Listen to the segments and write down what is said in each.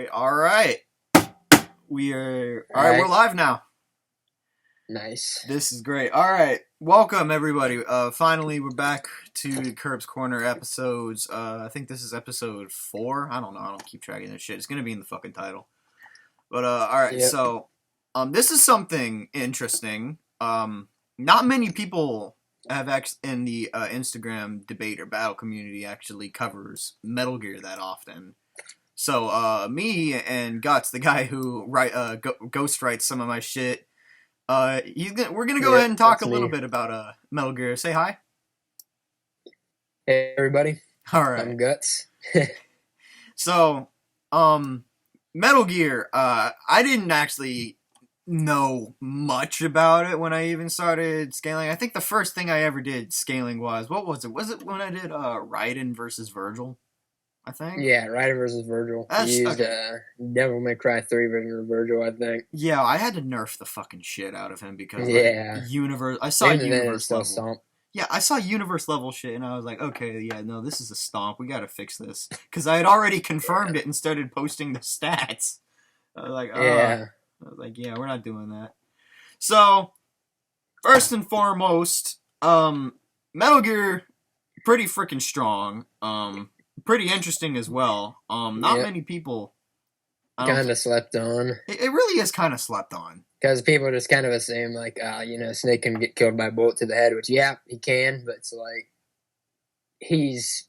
Great. All right. We're Alright. live now. Nice. This is great. All right. Welcome everybody. Finally we're back to Kerb's Corner episodes. I think this is episode 4. I don't know. I don't keep track of this shit. It's going to be in the fucking title. But all right. Yep. So, this is something interesting. Not many people have in the Instagram debate or battle community actually covers Metal Gear that often. So, me and Guts, the guy who ghost writes some of my shit, we're gonna go ahead and talk a little bit about Metal Gear. Say hi. Hey everybody. All right. I'm Guts. So, Metal Gear. I didn't actually know much about it when I even started scaling. I think the first thing I ever did scaling was, what was it? Was it when I did Raiden versus Virgil? I think. Yeah, Ryder versus Virgil. That's, He used okay. Devil May Cry 3 version of Virgil, I think. Yeah, I had to nerf the fucking shit out of him because Yeah. I saw Even then, universe it's still level. stomp. Yeah, I saw universe level shit and I was like, okay, yeah, no, this is a stomp. We gotta fix this because I had already confirmed it and started posting the stats. I was like, Yeah. yeah, we're not doing that. So, first and foremost, Metal Gear, pretty freaking strong. Pretty interesting as well. Not Yep. many people. Kind of slept on. It really is kind of slept on. Because people just kind of assume, like, Snake can get killed by a bullet to the head, which, yeah, he can, but it's like, he's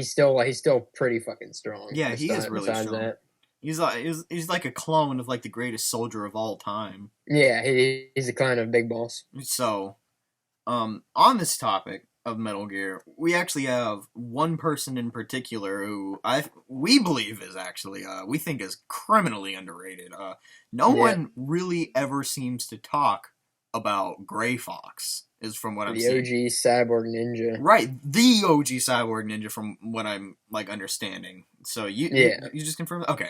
still pretty fucking strong. Yeah, he is really strong. That. He's like a clone of like the greatest soldier of all time. Yeah, he's a clone of Big Boss. So, on this topic of Metal Gear, we actually have one person in particular who we believe is actually we think is criminally underrated. No one really ever seems to talk about Gray Fox. Is from what I'm seeing. The OG Cyborg Ninja. Right, the OG Cyborg Ninja from what I'm like understanding. So you just confirmed? Okay.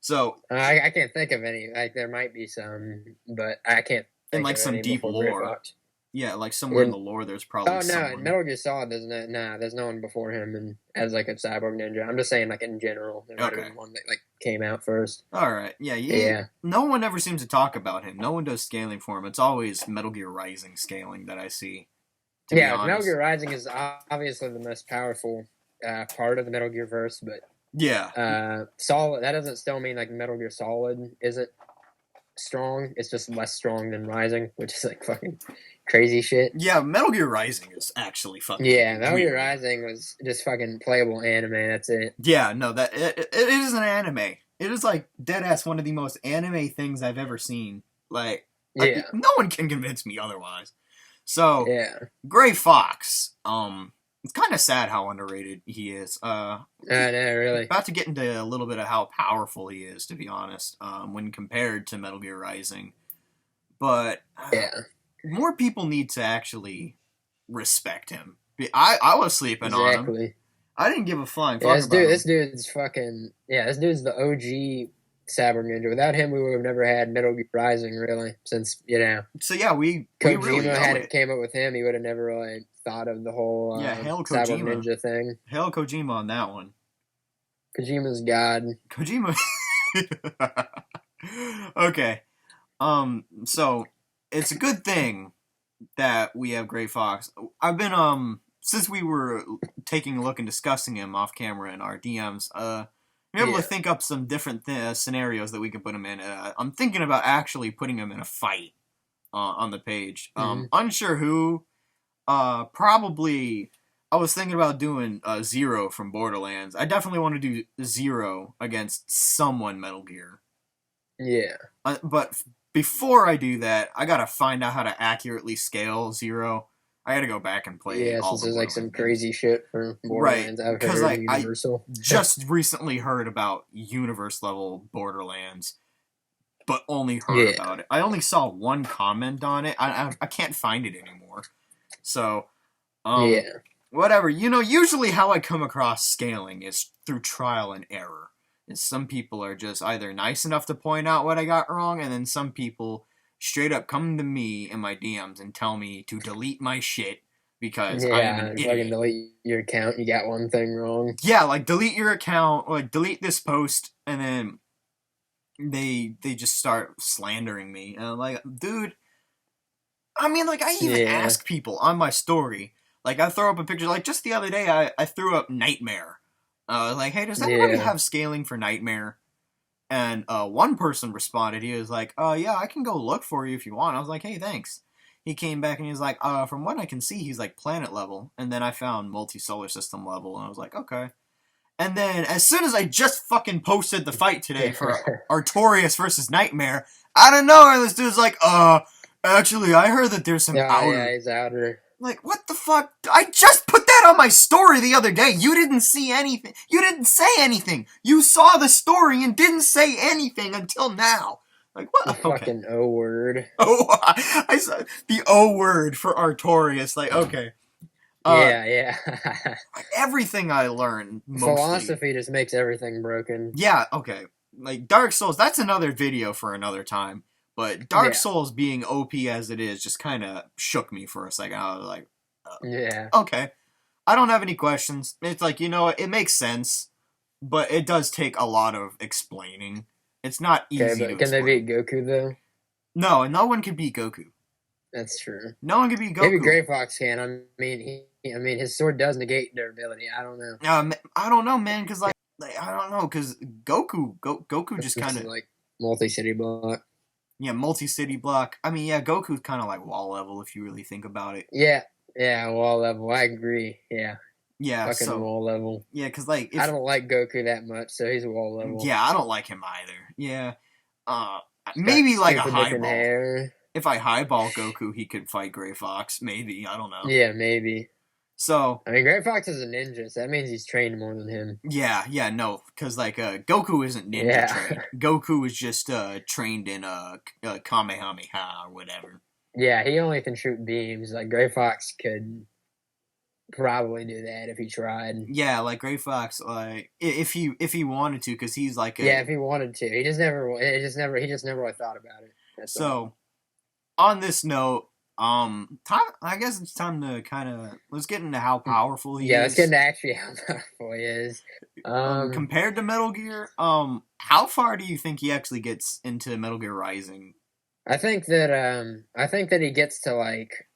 So I can't think of any. Like there might be some, but I can't. In like some deep lore. Yeah, like somewhere in the lore, there's probably. Oh no, someone. Metal Gear Solid doesn't. Nah, there's no one before him, and as like a Cyborg Ninja. I'm just saying, like in general, there might have been one that like came out first. All right, yeah. No one ever seems to talk about him. No one does scaling for him. It's always Metal Gear Rising scaling that I see. Yeah, Metal Gear Rising is obviously the most powerful part of the Metal Gear verse, but Solid. That doesn't still mean like Metal Gear Solid isn't strong. It's just less strong than Rising, which is like fucking crazy shit. Yeah, Metal Gear Rising is actually fucking. Yeah, Metal Gear Rising was just fucking playable anime. That's it. Yeah, no, that it is an anime. It is like deadass one of the most anime things I've ever seen. Like, no one can convince me otherwise. So, Gray Fox. It's kind of sad how underrated he is. I know, really. About to get into a little bit of how powerful he is, to be honest, when compared to Metal Gear Rising. But more people need to actually respect him. I was sleeping on him. I didn't give a flying fuck about him. This dude's fucking... Yeah, this dude's the OG Cyber Ninja. Without him, we would have never had Metal Gear Rising, really, since, So, yeah, we really came up with him, he would have never, really thought of the whole hail Cyber Kojima. Ninja thing. Hail Kojima on that one. Kojima's god. Kojima. Okay. So it's a good thing that we have Gray Fox. I've been since we were taking a look and discussing him off camera in our DMs, we're able to think up some different scenarios that we can put him in. I'm thinking about actually putting him in a fight on the page. Unsure who. Probably. I was thinking about doing Zero from Borderlands. I definitely want to do Zero against someone Metal Gear. Yeah. But before I do that, I gotta find out how to accurately scale Zero. I gotta go back and play all since the there's like some crazy shit for Borderlands. Right, because I just recently heard about universe level Borderlands, but only heard about it. I only saw one comment on it. I can't find it anymore. So, whatever. Usually how I come across scaling is through trial and error. And some people are just either nice enough to point out what I got wrong, and then some people straight up come to me in my DMs and tell me to delete my shit because I am an idiot. Delete your account, you got one thing wrong. Yeah, like delete your account, or delete this post And then they just start slandering me. And I'm like, dude, I mean, like, I even ask people on my story. Like, I throw up a picture. Like, just the other day, I threw up Nightmare. Like, hey, does anybody have scaling for Nightmare? And one person responded. He was like, yeah, I can go look for you if you want. I was like, hey, thanks. He came back and he was like, from what I can see, he's like planet level. And then I found multi-solar system level. And I was like, okay. And then as soon as I just fucking posted the fight today for Artorias versus Nightmare, out of nowhere, this dude's like, actually, I heard that there's some outer. Yeah, he's outer. Like, what the fuck? I just put that on my story the other day. You didn't see anything. You didn't say anything. You saw the story and didn't say anything until now. Like, what? The fucking O word. Oh, I saw the O word for Artorias. Like, okay. Yeah. Everything I learned, mostly. Philosophy just makes everything broken. Yeah, okay. Like, Dark Souls, that's another video for another time. But Dark Souls being OP as it is just kind of shook me for a second. I was like, okay. I don't have any questions. It's like, you know, it makes sense, but it does take a lot of explaining. It's not easy to Can they beat Goku, though? No one can beat Goku. That's true. No one can beat Goku. Maybe Gray Fox can. I mean, his sword does negate durability. I don't know. I don't know, man, because, like, I don't know, because Goku just kind of... like, multi-city block. Yeah, multi-city block. I mean, yeah, Goku's kind of like wall level if you really think about it. Yeah, wall level. I agree. Yeah, fucking wall level. Yeah, because like I don't like Goku that much, so he's wall level. Yeah, I don't like him either. Yeah, maybe like a highball. Hair. If I highball Goku, he could fight Gray Fox. Maybe, I don't know. Yeah, maybe. So I mean, Gray Fox is a ninja, so that means he's trained more than him. Yeah, no, because like Goku isn't ninja trained. Goku is just trained in Kamehameha or whatever. Yeah, he only can shoot beams. Like Gray Fox could probably do that if he tried. Yeah, like Gray Fox, like if he wanted to, because he's like if he wanted to, he just never really thought about it. That's so, on this note, I guess it's time to let's get into how powerful he is. Yeah, let's get into actually how powerful he is. Compared to Metal Gear, how far do you think he actually gets into Metal Gear Rising? I think that he gets to like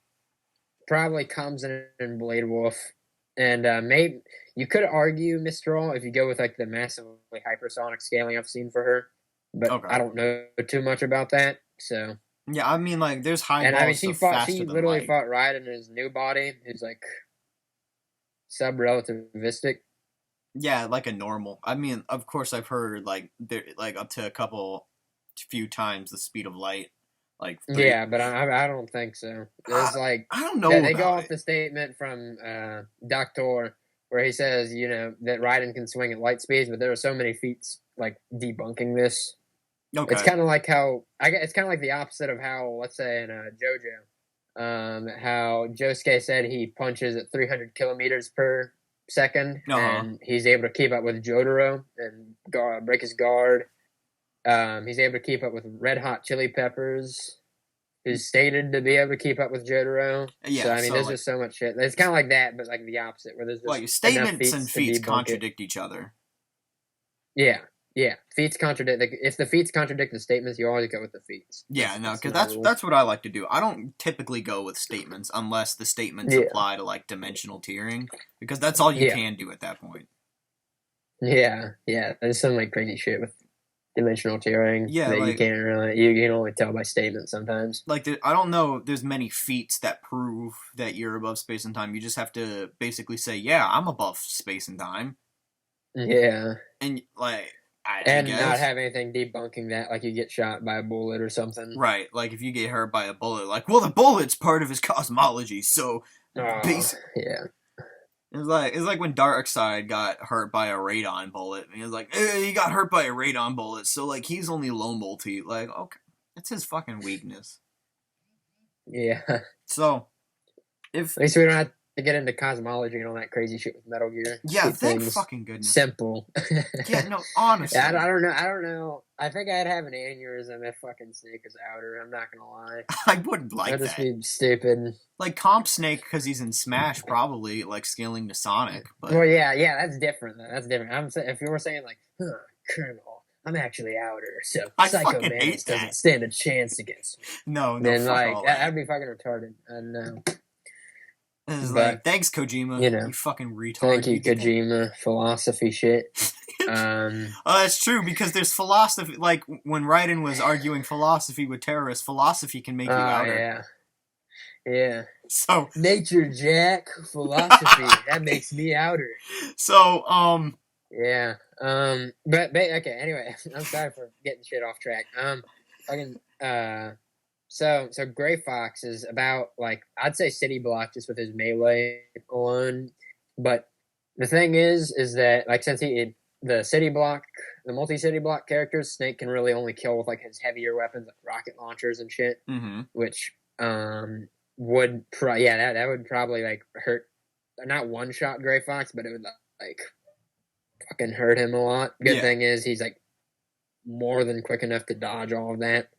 probably comes in Blade Wolf, and maybe you could argue Mistral if you go with like the massively hypersonic scaling I've seen for her, but I don't know too much about that. So yeah, I mean like there's high. And I mean she literally fought Raiden in his new body, who's like sub-relativistic. Yeah, like a normal. I mean, of course, I've heard like there like up to a few times the speed of light. Like 3. Yeah, but I don't think so. There's like I don't know. They go off the statement from Doctor where he says, you know, that Raiden can swing at light speeds, but there are so many feats like debunking this. Okay. It's kind of like it's kind of like the opposite of how, let's say in JoJo, how Josuke said he punches at 300 kilometers per second, and he's able to keep up with Jotaro and break his guard. He's able to keep up with Red Hot Chili Peppers, who's stated to be able to keep up with Jotaro. Yeah, so I mean, there's just so much shit. It's kind of like that, but like the opposite, where there's just like statements and feats contradict each other. Yeah. Feats contradict. Like, if the feats contradict the statements, you always go with the feats. Yeah, no, because that's what I like to do. I don't typically go with statements unless the statements apply to like dimensional tiering, because that's all you can do at that point. Yeah. There's some like crazy shit with dimensional tiering that like, you can't really you can only tell by statements sometimes. Like I don't know there's many feats that prove that you're above space and time. You just have to basically say, yeah, I'm above space and time. Yeah. And like and not have anything debunking that, like you get shot by a bullet or something. Right, like if you get hurt by a bullet, like, well, the bullet's part of his cosmology, so yeah. It's like when Darkseid got hurt by a radon bullet. And he was like, he got hurt by a radon bullet, so like he's only low multi. Like, okay, it's his fucking weakness. Yeah. So, at least we don't have to get into cosmology and all that crazy shit with Metal Gear. Yeah, thank fucking goodness. Simple. Yeah, no, honestly. I don't know. I think I'd have an aneurysm if fucking Snake is outer. I'm not gonna lie. I wouldn't like that. That'd just be stupid. Like Comp Snake, because he's in Smash, probably like scaling to Sonic. But well, yeah, that's different. Though. That's different. If you were saying like, Colonel, I'm actually outer, so I Psycho fucking Mantis hate that. doesn't stand a chance against me. No, Then fuck like all that. that'd be fucking retarded. I know. It's like, thanks, Kojima. You know, you fucking retard. Thank you, Kojima. Philosophy shit. Oh, that's true, because there's philosophy. Like, when Raiden was arguing philosophy with terrorists, philosophy can make you outer. Yeah. So nature, Jack. Philosophy. That makes me outer. So, Yeah. But okay. Anyway, I'm sorry for getting shit off track. So Gray Fox is about, like, I'd say City Block just with his melee alone. But the thing is that, like, since the City Block, the multi-City Block characters, Snake can really only kill with, like, his heavier weapons, like rocket launchers and shit, which, would that would probably, like, hurt, not one-shot Gray Fox, but it would, like, fucking hurt him a lot. Good thing is he's, like, more than quick enough to dodge all of that.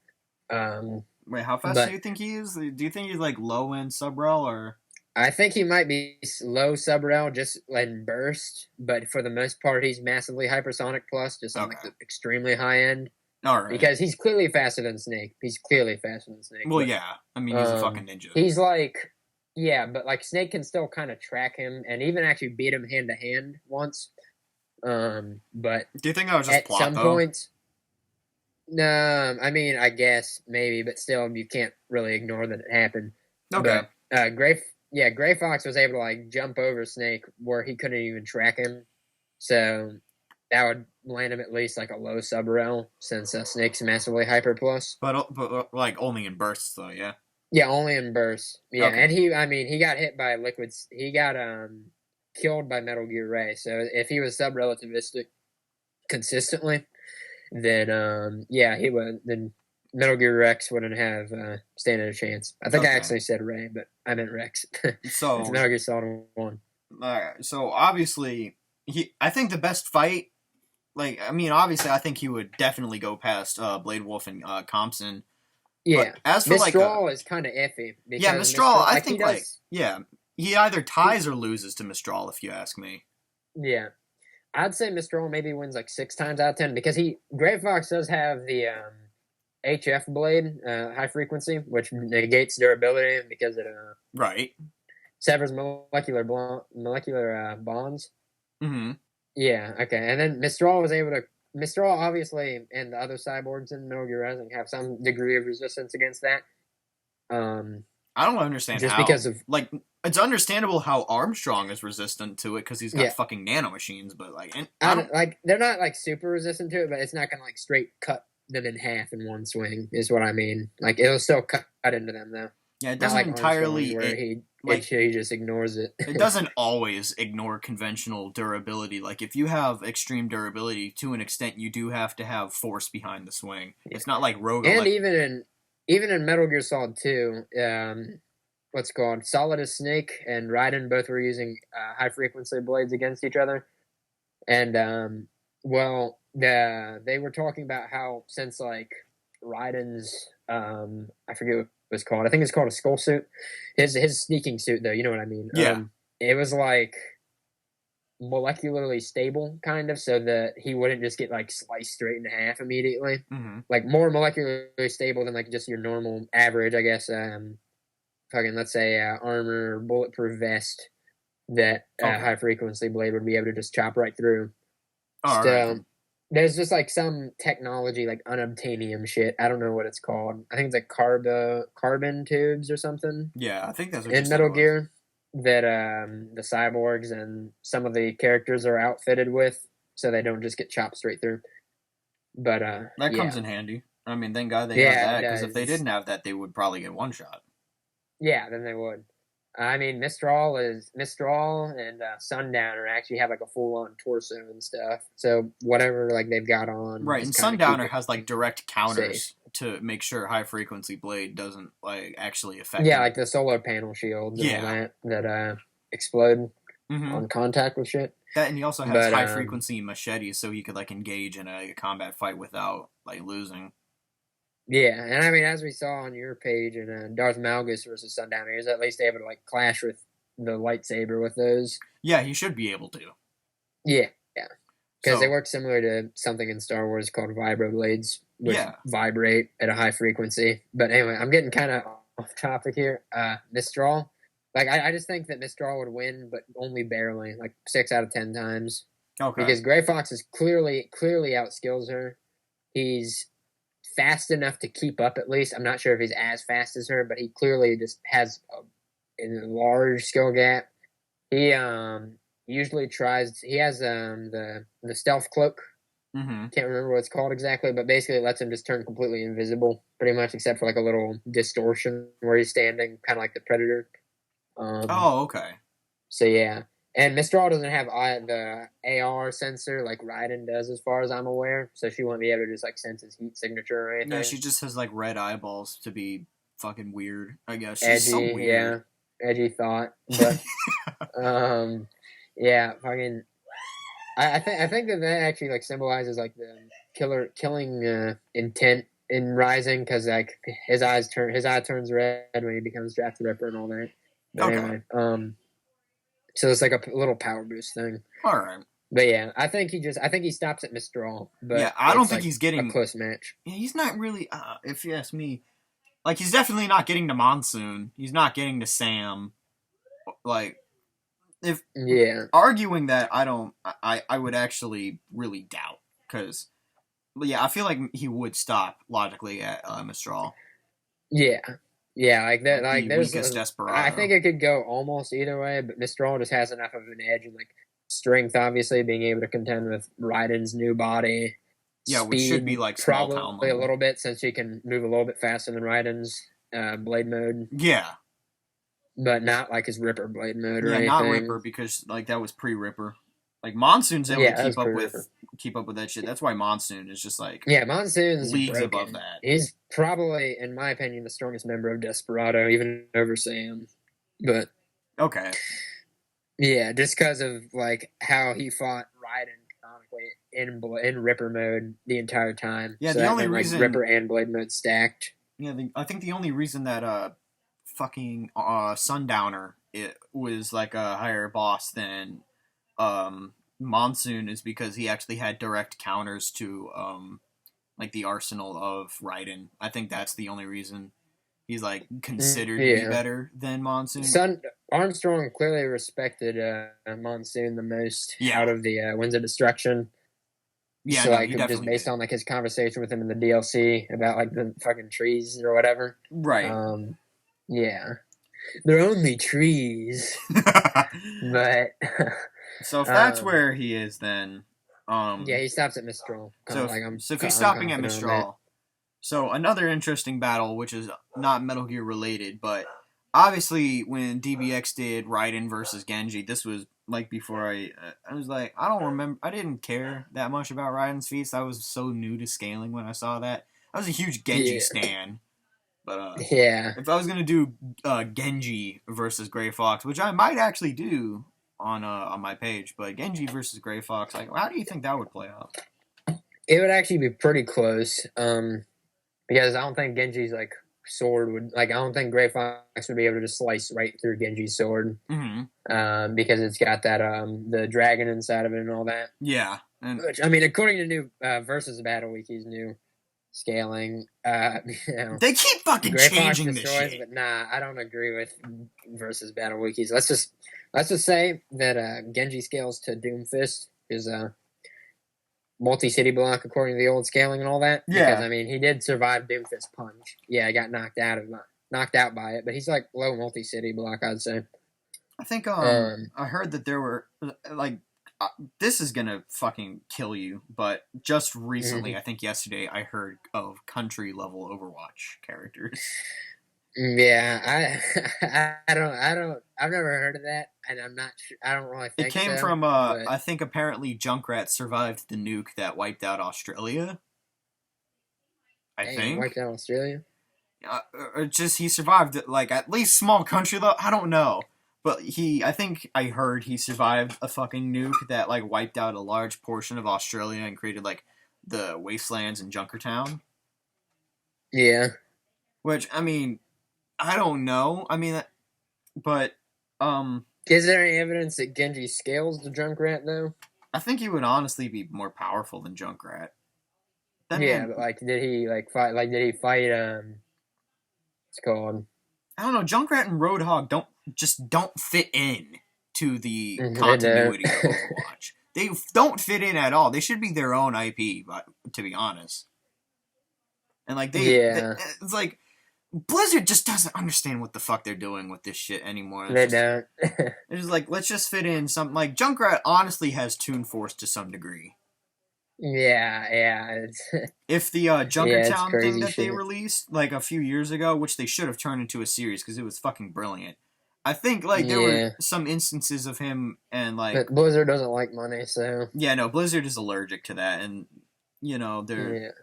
Wait, how fast do you think he is? Do you think he's, like, low-end sub-rel, or...? I think he might be low sub-rel, just in burst, but for the most part, he's massively hypersonic plus, just on like the extremely high end. All right. Because he's clearly faster than Snake. Well, yeah. I mean, he's a fucking ninja. He's like, but like Snake can still kind of track him and even actually beat him hand to hand once. But do you think that was just plot, at some point? No, I mean, I guess maybe, but still, you can't really ignore that it happened. Okay. But Gray Fox was able to, like, jump over Snake where he couldn't even track him. So that would land him at least, like, a low sub-rel, since Snake's massively hyper plus. But like, only in bursts, though, yeah? Yeah, only in bursts. Yeah, and he got hit by liquids. He got killed by Metal Gear Ray. So if he was sub-relativistic consistently, then, he would, then Metal Gear Rex wouldn't have standing a chance. I think I actually said Ray, but I meant Rex. So it's Metal Gear Solid 1. So obviously, I think the best fight, like, I mean, obviously, I think he would definitely go past Blade Wolf and Compson. Yeah. But as for Mistral is kind of iffy. Yeah, Mistral, I think, he either ties or loses to Mistral, if you ask me. Yeah. I'd say Mistral maybe wins like 6 times out of 10, because Gray Fox does have the HF blade, high frequency, which negates durability because it severs molecular bonds. Mm-hmm. Yeah, okay. And then Mistral obviously, and the other cyborgs in Metal Gear Rising have some degree of resistance against that. I don't understand just how. Because of, like, it's understandable how Armstrong is resistant to it because he's got fucking nanomachines, but like, they're not like super resistant to it, but it's not gonna like straight cut them in half in one swing, is what I mean. Like, it'll still cut into them though. Yeah, it doesn't entirely. Where he just ignores it. It doesn't always ignore conventional durability. Like, if you have extreme durability, to an extent, you do have to have force behind the swing. Yeah. It's not like Rogue. And even in Metal Gear Solid 2, what's called Solidus Snake and Raiden both were using high frequency blades against each other, and they were talking about how, since like Raiden's I forget what it was called. I think it's called a skull suit. His sneaking suit, though, you know what I mean? Yeah. It was like molecularly stable, kind of, so that he wouldn't just get like sliced straight in half immediately. Mm-hmm. Like, more molecularly stable than like just your normal average, I guess. Let's say armor or bulletproof vest that high frequency blade would be able to just chop right through. Right. There's just like some technology, like unobtainium shit. I don't know what it's called. I think it's like carbon tubes or something. Yeah, I think that's what in Metal Gear that the cyborgs and some of the characters are outfitted with, so they don't just get chopped straight through. But that comes in handy. I mean, thank God they have that, because if they didn't have that, they would probably get one shot. Yeah, then they would. I mean, Mistral and Sundowner actually have like a full-on torso and stuff. So whatever like they've got on, right? And Sundowner has like direct counters to make sure high frequency blade doesn't like actually affect. Yeah, him. like the solar panel shields and all that explode on contact with shit. That, and he also has high frequency machetes, so he could like engage in a combat fight without like losing. Yeah, and I mean, as we saw on your page in Darth Malgus versus Sundowner, he was at least able to like clash with the lightsaber with those. Yeah, he should be able to. Yeah. Because they work similar to something in Star Wars called vibroblades, which vibrate at a high frequency. But anyway, I'm getting kind of off topic here. Mistral. Like, I just think that Mistral would win, but only barely. Like, 6 out of 10 times. Okay. Because Gray Fox is clearly outskills her. He's fast enough to keep up, at least. I'm not sure if he's as fast as her, but he clearly just has a large skill gap. He usually tries. He has the stealth cloak. Mm-hmm. Can't remember what it's called exactly, but basically it lets him just turn completely invisible, pretty much, except for like a little distortion where he's standing, kind of like the Predator. Okay. So yeah, and Mistral doesn't have the AR sensor like Raiden does, as far as I'm aware. So she won't be able to just like sense his heat signature or anything. No, she just has like red eyeballs to be fucking weird. I guess she's edgy, so weird. Yeah, edgy thought, but yeah, fucking. I think that actually like symbolizes like the killing intent in Rising, because like his eye turns red when he becomes Draft the Ripper and all that. But anyway, so it's like a little power boost thing. All right. But yeah, I think he stops at Mistral. But yeah, I don't think he's getting a close match. Yeah, he's not really. If you ask me, like he's definitely not getting to Monsoon. He's not getting to Sam. Like, if arguing that, I would actually really doubt, because yeah, I feel like he would stop logically at Mistral. Yeah, like that. Like there's Desperado. I think it could go almost either way, but Mistral just has enough of an edge and like strength, obviously being able to contend with Raiden's new body. Yeah, speed, which should be like small town probably a little bit, since she can move a little bit faster than Raiden's blade mode. Yeah. But not like his Ripper blade mode or anything. Yeah, not Ripper, because like that was pre-Ripper. Like Monsoon's able to keep up with that shit. That's why Monsoon is just like Monsoon's leagues broken. above that. He's probably, in my opinion, the strongest member of Desperado, even over Sam. But okay, yeah, just because of like how he fought Raiden canonically in Ripper mode the entire time. Yeah, so the only reason Ripper and blade mode stacked. Yeah, I think the only reason that fucking Sundowner it was like a higher boss than Monsoon is because he actually had direct counters to like the arsenal of Raiden. I think that's the only reason he's like considered to be better than Monsoon. Armstrong clearly respected Monsoon the most out of the Winds of Destruction. Yeah, so like just based on like his conversation with him in the DLC about like the fucking trees or whatever. Right. Yeah. They're only trees. But so if that's where he is, then yeah, he stops at Mistral. So if he's stopping at Mistral, so another interesting battle, which is not Metal Gear related, but obviously when DBX did Raiden versus Genji, this was like before I was like, I don't remember, I didn't care that much about Raiden's feats. I was so new to scaling when I saw that. I was a huge Genji stan. But if I was gonna do Genji versus Gray Fox, which I might actually do on my page, but Genji versus Gray Fox, like, how do you think that would play out? It would actually be pretty close, because I don't think Genji's like sword would I don't think Gray Fox would be able to just slice right through Genji's sword, because it's got that the dragon inside of it and all that. Yeah, which I mean, according to new versus Battle Wiki's new scaling, they keep fucking Gray changing Fox this destroys, shit. But nah, I don't agree with versus Battle Wikis. Let's just say that Genji scales to Doomfist is multi-city block according to the old scaling and all that. Yeah, because I mean he did survive Doomfist punch. Yeah, he got knocked out by it, but he's like low multi-city block, I'd say. I think I heard that there were like. This is gonna fucking kill you, but just recently, I think yesterday, I heard of country level Overwatch characters. Yeah, I don't. I've never heard of that, and I'm not sure. I don't really think it came so, from. But I think apparently Junkrat survived the nuke that wiped out Australia. I think wiped out Australia. Or just he survived like at least small country level. I don't know. But I think I heard he survived a fucking nuke that, like, wiped out a large portion of Australia and created, like, the wastelands in Junkertown. Yeah. Which, I mean, I don't know. I mean, but, is there any evidence that Genji scales the Junkrat, though? I think he would honestly be more powerful than Junkrat. But did he fight? Like, did he fight? It's called. I don't know. Junkrat and Roadhog don't fit in to the continuity of Overwatch. They don't fit in at all. They should be their own IP, but to be honest. And like it's like Blizzard just doesn't understand what the fuck they're doing with this shit anymore. They don't. It's like, let's just fit in something. Like, Junkrat honestly has Toon Force to some degree. Yeah. If the Junkertown thing that they released, like, a few years ago, which they should have turned into a series because it was fucking brilliant. I think, like, there were some instances of him and, like... But Blizzard doesn't like money, so... Yeah, no, Blizzard is allergic to that, and, you know,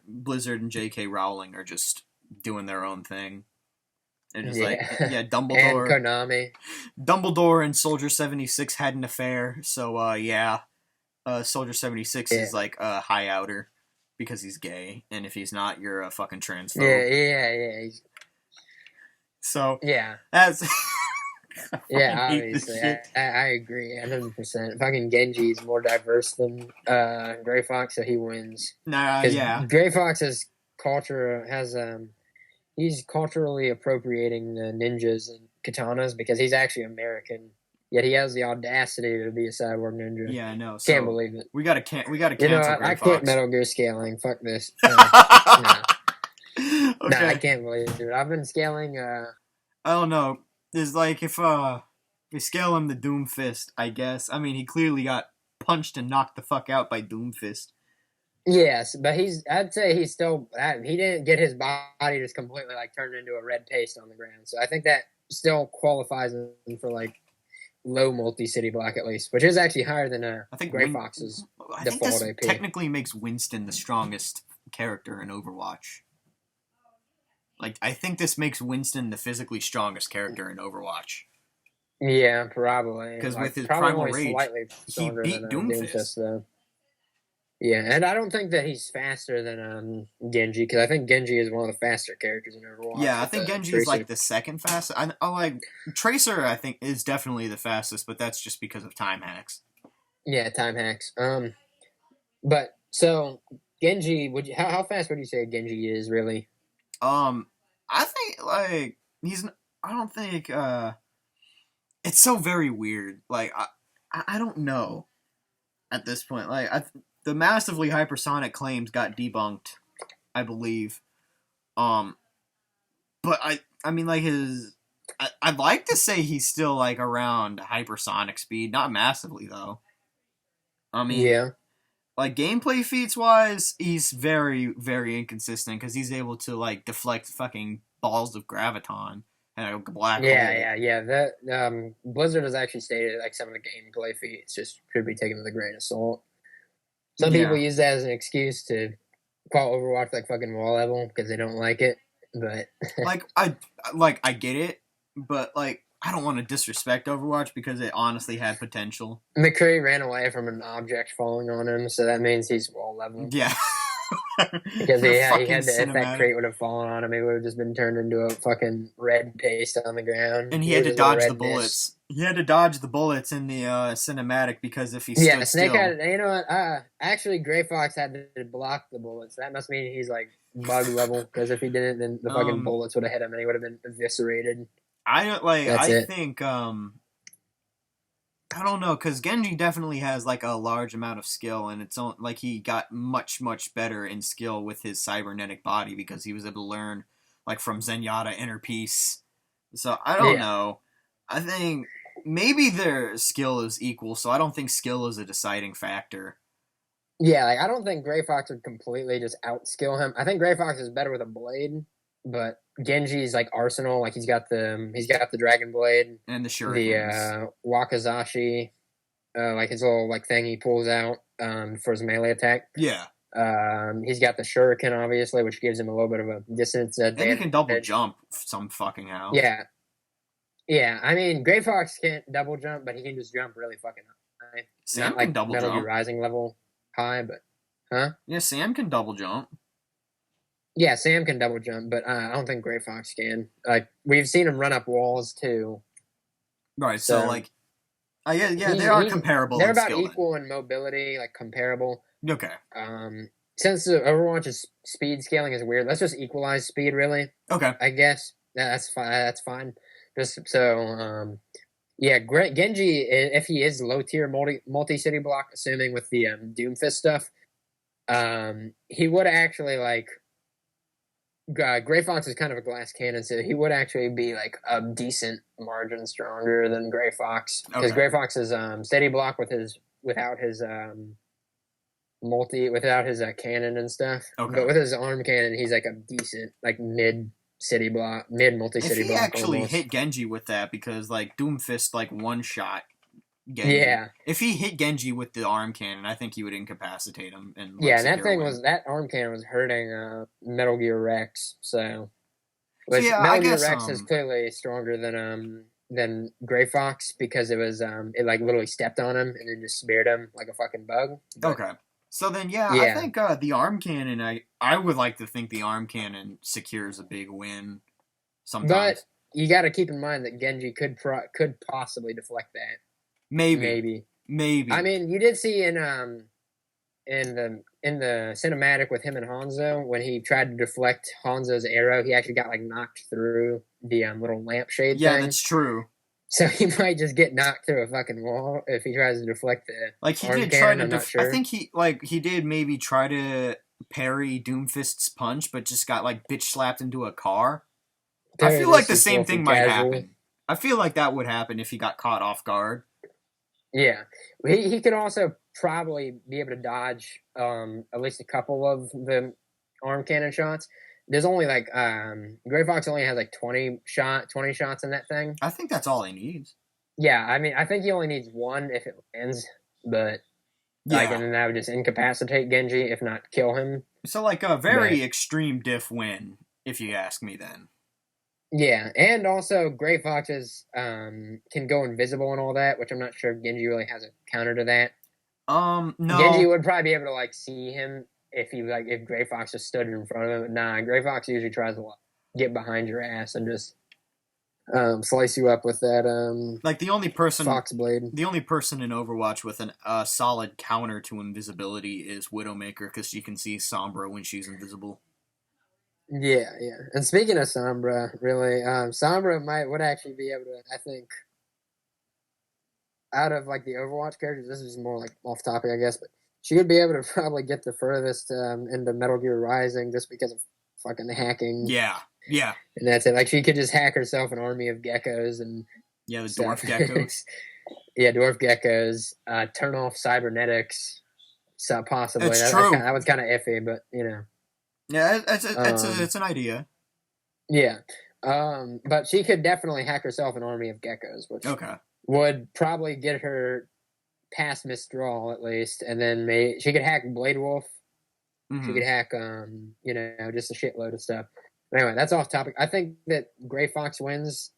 Blizzard and J.K. Rowling are just doing their own thing. They're just Dumbledore. And Konami. Dumbledore and Soldier 76 had an affair, so Soldier 76 is like a high outer because he's gay, and if he's not, you're a fucking transphobe. Yeah. So yeah, that's obviously, I agree 100%. Fucking Genji is more diverse than Gray Fox, so he wins. Gray Fox has he's culturally appropriating the ninjas and katanas because he's actually American. Yet he has the audacity to be a cyborg ninja. Yeah, I know. Can't believe it. We gotta cancel Gray Fox. I quit Metal Gear scaling. Fuck this. Okay. I can't believe it. I've been scaling. I don't know. There's like if we scale him the Doomfist, I guess. I mean, he clearly got punched and knocked the fuck out by Doomfist. Yes, but I'd say he's still. He didn't get his body just completely like turned into a red paste on the ground. So I think that still qualifies him for like low multi-city block at least, which is actually higher than I think Gray Fox's default AP. Technically makes Winston the strongest character in Overwatch. Like, I think this makes Winston the physically strongest character in Overwatch. Yeah, probably. Because with his Primal Rage, he beat Doomfist. Though. Yeah, and I don't think that he's faster than Genji, because I think Genji is one of the faster characters in Overwatch. Yeah, I think Genji is like the second fastest. I like Tracer. I think is definitely the fastest, but that's just because of time hacks. Yeah, time hacks. But so Genji, how fast would you say Genji is really? I think like I don't think it's so very weird. Like I don't know at this point. Like the massively hypersonic claims got debunked, I believe. But I mean like I'd like to say he's still like around hypersonic speed, not massively though. I mean, like gameplay feats wise, he's very, very inconsistent because he's able to like deflect fucking balls of graviton and a black hole. Yeah. That Blizzard has actually stated like some of the gameplay feats just should be taken with a grain of salt. Some people use that as an excuse to call Overwatch like fucking wall level because they don't like it. But I get it, but like I don't want to disrespect Overwatch because it honestly had potential. McCree ran away from an object falling on him, so that means he's wall level. Yeah. Because he had to, if that crate would have fallen on him, he would have just been turned into a fucking red paste on the ground. And he had to dodge the bullets. He had to dodge the bullets in the cinematic because if he stood Snake still... had, you know what, actually Gray Fox had to block the bullets. That must mean he's like bug level, because if he didn't, then the fucking bullets would have hit him and he would have been eviscerated. I think I don't know, because Genji definitely has like a large amount of skill, and it's like he got much, much better in skill with his cybernetic body because he was able to learn like from Zenyatta Inner Peace. So I don't know. I think maybe their skill is equal, so I don't think skill is a deciding factor. Yeah, like, I don't think Gray Fox would completely just outskill him. I think Gray Fox is better with a blade, but Genji's like arsenal, like he's got the Dragon Blade and the shurikens, the Wakizashi, like his little like thing he pulls out for his melee attack. Yeah. He's got the shuriken obviously, which gives him a little bit of a distance advantage. And he can double jump some fucking how. Yeah. I mean, Gray Fox can't double jump, but he can just jump really fucking high. Sam Not like can double Metal jump. Gear Rising level high, but Yeah, Sam can double jump. Yeah, Sam can double jump, but I don't think Gray Fox can. Like, we've seen him run up walls, too. Right, so like, Yeah, they are comparable. They're about equal in mobility, like comparable. Okay. Since the Overwatch's speed scaling is weird, let's just equalize speed, really. Okay. I guess that's fine. That's fine. Just so, yeah, Genji, if he is low tier multi city block, assuming with the Doomfist stuff, he would actually like. Gray Fox is kind of a glass cannon, so he would actually be like a decent margin stronger than Gray Fox because Gray Fox is steady block without his cannon and stuff. Okay. But with his arm cannon, he's like a decent like mid multi-city block. If he actually almost hit Genji with that, because like Doomfist like one shot Genji. Yeah. If he hit Genji with the arm cannon, I think he would incapacitate him. And yeah, that arm cannon was hurting Metal Gear Rex. So Metal Gear Rex is clearly stronger than Gray Fox because it was it like literally stepped on him and then just speared him like a fucking bug. But, okay. So then, I think the arm cannon. I would like to think the arm cannon secures a big win. Sometimes, but you got to keep in mind that Genji could possibly deflect that. Maybe. I mean, you did see in the cinematic with him and Hanzo when he tried to deflect Hanzo's arrow, he actually got like knocked through the little lampshade. Yeah, that's true. So he might just get knocked through a fucking wall if he tries to deflect the arm cannon. I'm not sure. I think he did maybe try to parry Doomfist's punch, but just got like bitch slapped into a car. I feel like the same thing might happen. I feel like that would happen if he got caught off guard. Yeah, he could also probably be able to dodge at least a couple of the arm cannon shots. There's only like Gray Fox only has like 20 shots in that thing. I think that's all he needs. Yeah, I mean, I think he only needs one if it lands, but and then that would just incapacitate Genji, if not kill him. So like a very extreme diff win, if you ask me. Then. Yeah, and also Gray Foxes can go invisible and all that, which I'm not sure if Genji really has a counter to that. No. Genji would probably be able to like see him if Gray Fox just stood in front of him. But nah, Gray Fox usually tries to get behind your ass and just slice you up with that like the only person Fox blade. The only person in Overwatch with a solid counter to invisibility is Widowmaker, because she can see Sombra when she's invisible. Yeah. And speaking of Sombra, really, Sombra would actually be able to, I think, out of like the Overwatch characters, this is more like off topic, I guess, but she would be able to probably get the furthest into Metal Gear Rising just because of fucking hacking. Yeah. And that's it. Like she could just hack herself an army of geckos and the dwarf geckos. Yeah, dwarf geckos. Turn off cybernetics. So possibly. It's true. That was kind of iffy, but you know. Yeah, it's an idea. Yeah, but she could definitely hack herself an army of geckos, which would probably get her past Mistral at least, and then she could hack Blade Wolf. Mm-hmm. She could hack, just a shitload of stuff. But anyway, that's off topic. I think that Gray Fox wins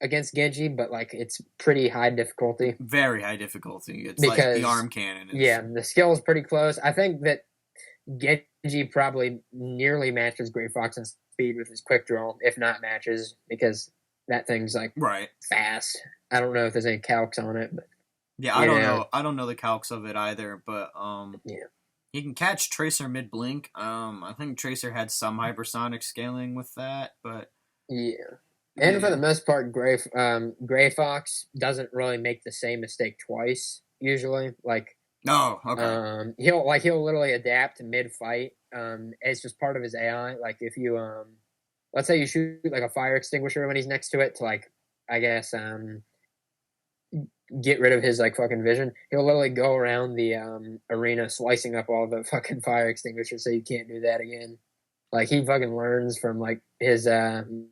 against Genji, but like it's pretty high difficulty. Very high difficulty. It's because, like the arm cannon. Yeah, the skill is pretty close. I think that Genji probably nearly matches Gray Fox in speed with his quick draw, if not matches, because that thing's like fast. I don't know if there's any calcs on it, but I don't know. I don't know the calcs of it either, but he can catch Tracer mid blink. I think Tracer had some hypersonic scaling with that, but and for the most part, Gray Fox doesn't really make the same mistake twice usually. Like. No, okay. He'll literally adapt mid fight. It's just part of his AI. Like if you let's say you shoot like a fire extinguisher when he's next to it to like I guess get rid of his like fucking vision. He'll literally go around the arena slicing up all the fucking fire extinguishers so you can't do that again. Like he fucking learns from like his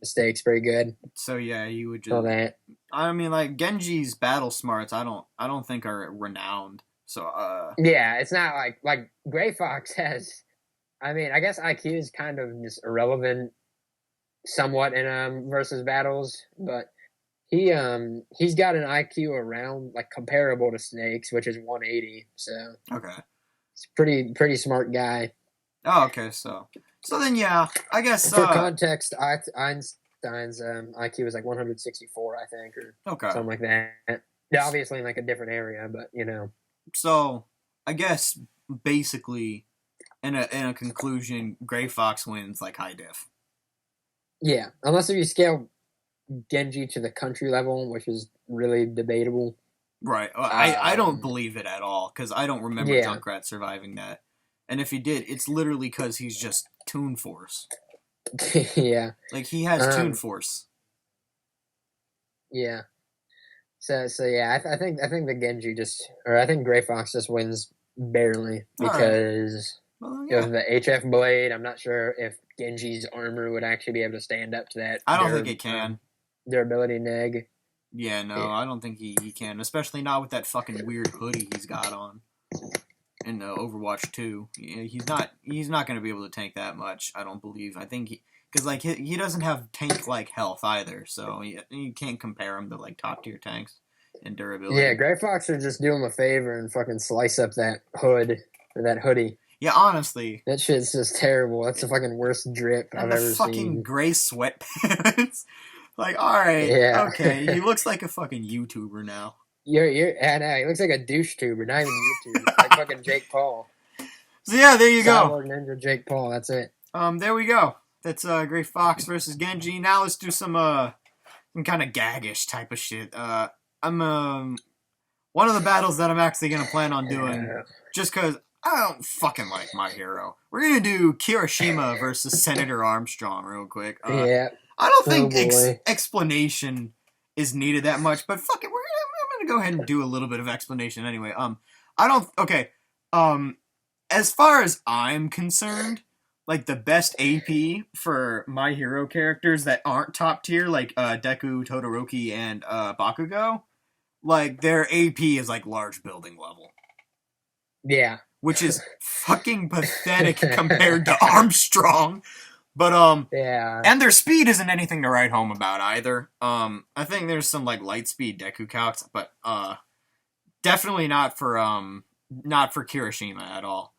mistakes pretty good. So yeah, you would just all that. I mean, like Genji's battle smarts, I don't think are renowned. So it's not like Gray Fox has. I mean, I guess IQ is kind of just irrelevant, somewhat in versus battles, but he's got an IQ around like comparable to Snake's, which is 180. So he's a pretty smart guy. Oh, okay. So then I guess for context, Einstein's IQ was like 164, I think, or something like that. Yeah, obviously in like a different area, but So I guess basically, in a conclusion, Gray Fox wins like high diff. Yeah, unless if you scale Genji to the country level, which is really debatable. Right. I don't believe it at all because I don't remember Yeah. Junkrat surviving that. And if he did, it's literally because he's just Toon Force. Yeah. Like he has Toon Force. Yeah. So yeah, I think the Genji I think Gray Fox just wins barely because of the HF blade. I'm not sure if Genji's armor would actually be able to stand up to that. I don't think it can. Durability neg. Yeah, no, I don't think he can, especially not with that fucking weird hoodie he's got on in Overwatch 2. Yeah, he's not going to be able to tank that much, I don't believe. I think because like he doesn't have tank like health either, so you can't compare him to like top tier tanks in durability. Yeah, Gray Fox should just do him a favor and fucking slice up that hood or that hoodie. Yeah, honestly, that shit's just terrible. That's the fucking worst drip I've ever seen. Fucking gray sweatpants. Like, all right, yeah. Okay, he looks like a fucking YouTuber now. I know, he looks like a douche tuber, not even YouTuber, like fucking Jake Paul. So yeah, there you go. Cyborg Ninja Jake Paul. That's it. There we go. That's Gray Fox versus Genji. Now let's do some kind of gaggish type of shit. I'm one of the battles that I'm actually gonna plan on doing, just because I don't fucking like My Hero. We're gonna do Kirishima versus Senator Armstrong real quick. Yeah. I don't think explanation is needed that much, but fuck it, I'm gonna go ahead and do a little bit of explanation anyway. As far as I'm concerned, like the best AP for My Hero characters that aren't top tier, like Deku, Todoroki, and Bakugo, like their AP is like large building level. Yeah. Which is fucking pathetic compared to Armstrong. But yeah. And their speed isn't anything to write home about either. I think there's some like light speed Deku calcs, but definitely not for Kirishima at all.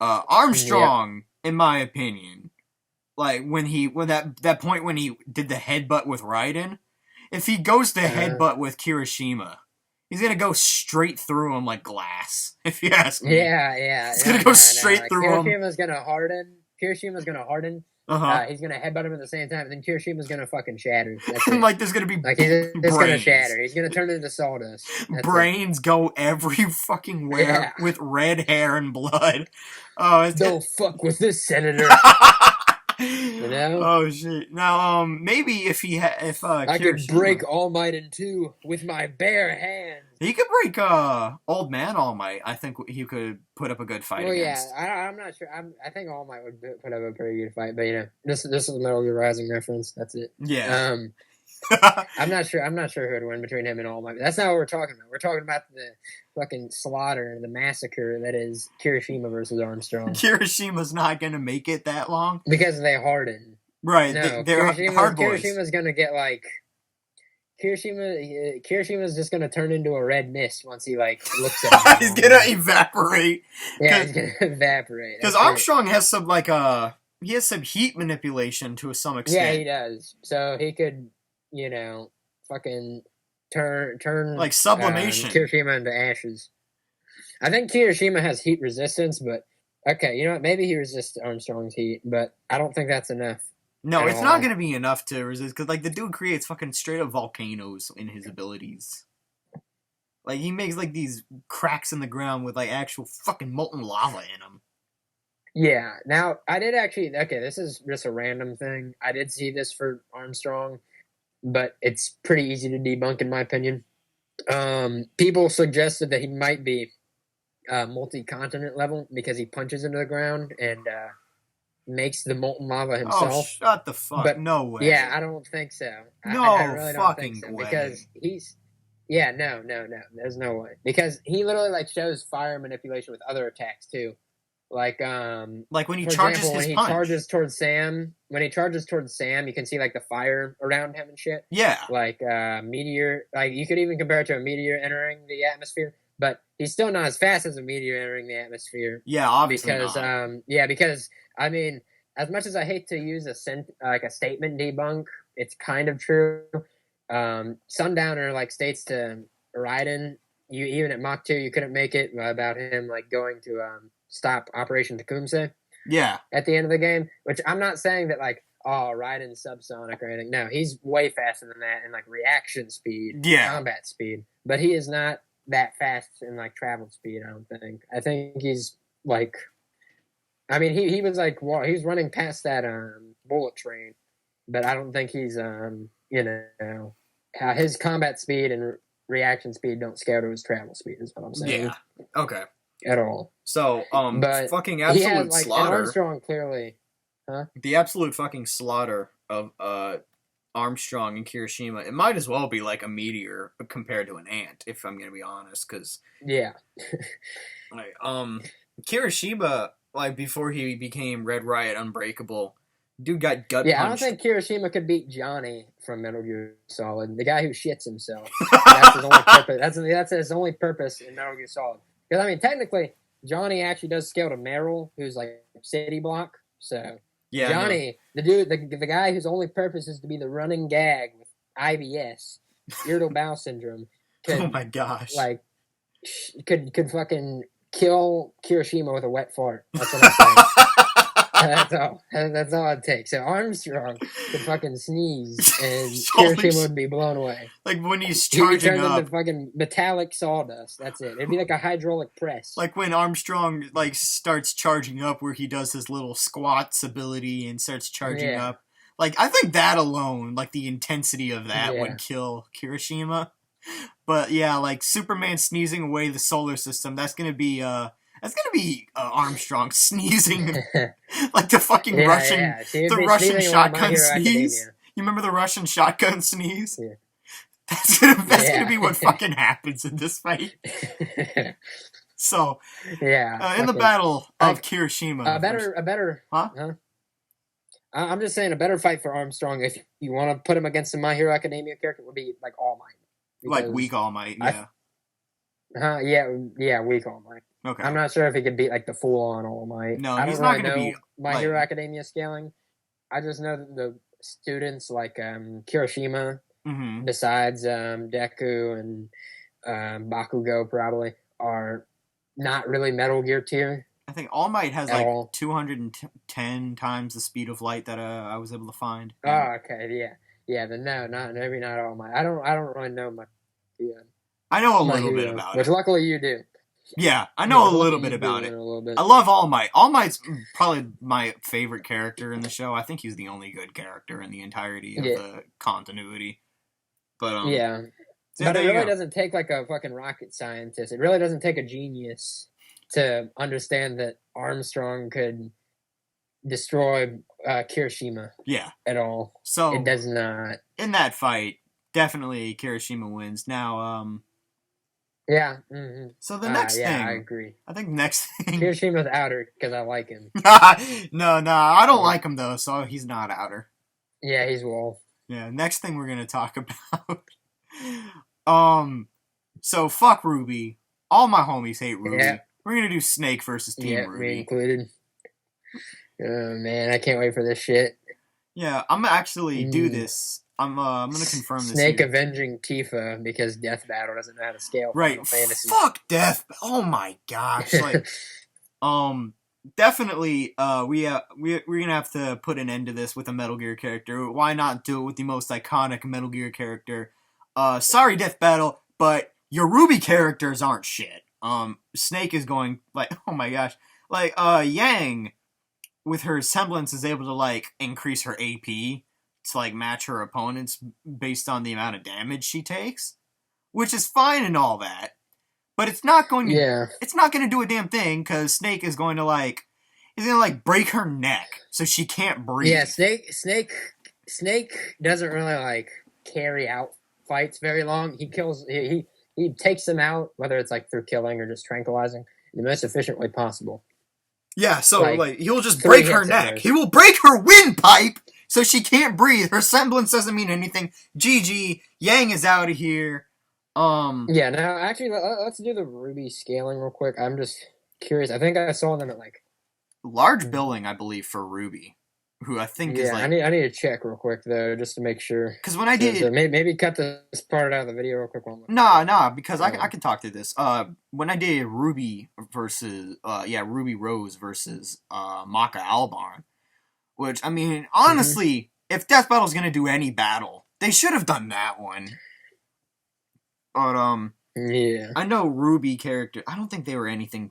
Armstrong, in my opinion, like when that point when he did the headbutt with Raiden, if he goes to headbutt with Kirishima, he's gonna go straight through him like glass. If you ask me, yeah, he's gonna go straight through him. Kirishima's gonna harden. He's gonna headbutt him at the same time, and then Kirishima's gonna fucking shatter. Like there's gonna be he's gonna shatter. He's gonna turn into sawdust. Brains go every fucking where with red hair and blood. Oh, don't fuck with this, Senator. You know? Oh shit! Now, maybe if I could break All Might in two with my bare hands. He could break Old Man All Might. I think he could put up a good fight. Well, against. yeah, I'm not sure. I think All Might would put up a pretty good fight, but this is a Metal Gear Rising reference. That's it. Yeah. I'm not sure who would win between him and All Might. That's not what we're talking about. We're talking about the fucking slaughter, the massacre that is Kirishima versus Armstrong. Kirishima's not gonna make it that long because they harden. Right. No, they're hard boys. Kirishima's gonna get like Kirishima's just gonna turn into a red mist once he like looks at him. He's gonna evaporate. Yeah, he's gonna evaporate. Because Armstrong has some he has some heat manipulation to some extent. Yeah, he does. So he could, fucking turn like sublimation Kirishima into ashes. I think Kirishima has heat resistance, but okay, you know what? Maybe he resists Armstrong's heat, but I don't think that's enough. No, it's not going to be enough to resist, because, like, the dude creates fucking straight-up volcanoes in his abilities. Like, he makes, like, these cracks in the ground with, like, actual fucking molten lava in them. Yeah. Now, I did actually... Okay, this is just a random thing. I did see this for Armstrong, but it's pretty easy to debunk, in my opinion. People suggested that he might be multi-continent level because he punches into the ground and... makes the molten lava himself. Oh, shut the fuck! But, no way. Yeah, I don't think so. No I really fucking don't think so, way. Because he's... Yeah, no. There's no way. Because he literally, like, shows fire manipulation with other attacks, too. Like when he charges his punch. When he charges towards Sam, you can see, like, the fire around him and shit. Yeah. Like, meteor... Like, you could even compare it to a meteor entering the atmosphere. But he's still not as fast as a meteor entering the atmosphere. Yeah, obviously because I mean, as much as I hate to use a statement debunk, it's kind of true. Sundowner states to Raiden, even at Mach 2, you couldn't make it about him like going to stop Operation Tecumseh. Yeah. At the end of the game, which I'm not saying that like, oh, Raiden's subsonic or anything. No, he's way faster than that in like reaction speed, combat speed. But he is not that fast in like travel speed. I don't think. I think he's like, I mean, he was like, well, he's running past that bullet train, but I don't think he's his combat speed and reaction speed don't scale to his travel speed. Is what I'm saying. Yeah. Okay. At all. So, but fucking absolute had, like, slaughter. Armstrong clearly, the absolute fucking slaughter of Armstrong and Kirishima. It might as well be like a meteor compared to an ant, if I'm gonna be honest. Because like Kirishima, like before he became Red Riot Unbreakable, dude got gut punched. I don't think Kirishima could beat Johnny from Metal Gear Solid, the guy who shits himself. That's his only purpose. That's his only purpose in Metal Gear Solid. Because, I mean, technically, Johnny actually does scale to Meryl, who's, like, City Block. So, yeah, Johnny, the dude, the guy whose only purpose is to be the running gag with IBS, irritable bowel syndrome, could, oh my gosh. Like, could fucking kill Kirishima with a wet fart. That's what I'm saying. That's all it takes. So Armstrong could fucking sneeze and Kirishima would be blown away. Like when he's charging he up. Into fucking metallic sawdust. That's it. It'd be like a hydraulic press. Like when Armstrong like starts charging up, where he does his little squats ability and starts charging up. Like I think that alone, like the intensity of that would kill Kirishima. But yeah, like Superman sneezing away the solar system. That's gonna be Armstrong sneezing like the fucking Russian Russian shotgun sneeze. You remember the Russian shotgun sneeze? Yeah. That's gonna be what fucking happens in this fight. So in the battle of Kirishima, a better I'm just saying a better fight for Armstrong if you want to put him against a My Hero Academia character would be like All Might. Like weak All Might, weak All Might. Okay. I'm not sure if he could beat like the full-on All Might. No, he's not going to be My Hero Academia scaling. I just know that the students like Kirishima, besides Deku and Bakugo probably, are not really Metal Gear tier. I think All Might has like 210 times the speed of light that I was able to find. Oh, okay, yeah. Then maybe not All Might. I don't really know much. Yeah. I know a little bit about it. Which luckily you do. Yeah, I know a little bit about it. I love All Might. All Might's probably my favorite character in the show. I think he's the only good character in the entirety of the continuity. But but it really doesn't take like a fucking rocket scientist. It really doesn't take a genius to understand that Armstrong could destroy Kirishima. Yeah, at all. So it does not. In that fight, definitely Kirishima wins. Now, yeah. Mm-hmm. So the next thing, I agree. I think next thing, Kirishima's outer because I like him. no, I don't like him though, so he's not outer. Yeah, he's Wolf. Yeah. Next thing we're gonna talk about. So fuck Ruby. All my homies hate Ruby. Yeah. We're gonna do Snake versus Team Ruby. Me included. Oh man, I can't wait for this shit. Yeah, I'm gonna actually do this. I'm gonna confirm this. Snake avenging Tifa because Death Battle doesn't know how to scale. Right. Fantasy. Fuck Death. Oh my gosh. Like, definitely. We're gonna have to put an end to this with a Metal Gear character. Why not do it with the most iconic Metal Gear character? Sorry, Death Battle, but your Ruby characters aren't shit. Snake is going like, oh my gosh, like Yang, with her semblance, is able to like increase her AP to like match her opponents based on the amount of damage she takes, which is fine and all that, but it's not going to it's not going to do a damn thing because Snake is going to break her neck so she can't breathe. Yeah, Snake doesn't really like carry out fights very long. He kills he takes them out, whether it's like through killing or just tranquilizing, in the most efficient way possible. Yeah, so like he'll just break her neck. He will break her windpipe so she can't breathe. Her semblance doesn't mean anything. GG, Yang is out of here. Yeah, now actually let's do the Ruby scaling real quick. I'm just curious. I think I saw them at like large billing, I believe, for Ruby. who I think is like. I need to check real quick though, just to make sure. Because when I did, maybe cut this part out of the video real quick. Nah, because I can talk through this. When I did Ruby versus Ruby Rose versus Maka Albarn, which I mean honestly, if Death Battle's gonna do any battle, they should have done that one. But yeah, I know Ruby character. I don't think they were anything